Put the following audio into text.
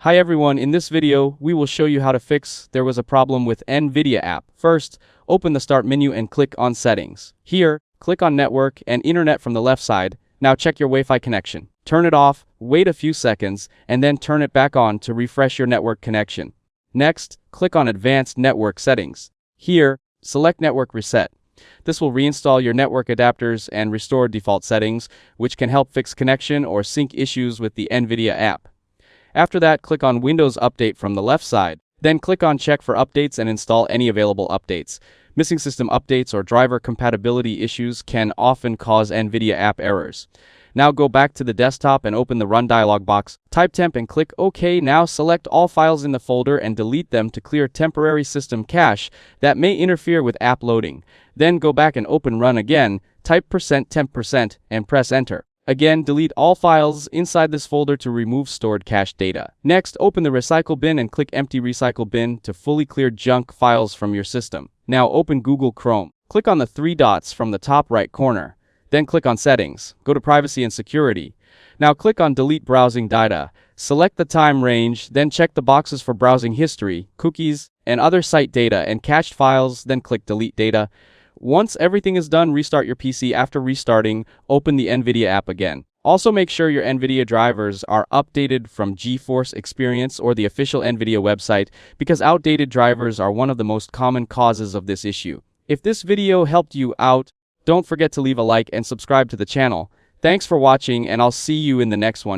Hi everyone, in this video, we will show you how to fix there was a problem with NVIDIA app. First, open the Start menu and click on Settings. Here, click on Network and Internet from the left side. Now check your Wi-Fi connection. Turn it off, wait a few seconds, and then turn it back on to refresh your network connection. Next, click on Advanced Network Settings. Here, select Network Reset. This will reinstall your network adapters and restore default settings, which can help fix connection or sync issues with the NVIDIA app. After that, click on Windows Update from the left side. Then click on Check for Updates and install any available updates. Missing system updates or driver compatibility issues can often cause NVIDIA app errors. Now go back to the desktop and open the Run dialog box. Type temp and click OK. Now select all files in the folder and delete them to clear temporary system cache that may interfere with app loading. Then go back and open Run again. Type %temp% and press Enter. Again, delete all files inside this folder to remove stored cache data. Next, open the Recycle bin and click Empty Recycle bin to fully clear junk files from your system. Now open Google Chrome. Click on the three dots from the top right corner. Then click on Settings. Go to Privacy and Security. Now click on Delete Browsing Data. Select the time range, then check the boxes for browsing history, cookies, and other site data and cached files, then click Delete Data. Once everything is done, restart your PC. After restarting, open the NVIDIA app again. Also make sure your NVIDIA drivers are updated from GeForce Experience or the official NVIDIA website, because outdated drivers are one of the most common causes of this issue. If this video helped you out, don't forget to leave a like and subscribe to the channel. Thanks for watching, and I'll see you in the next one.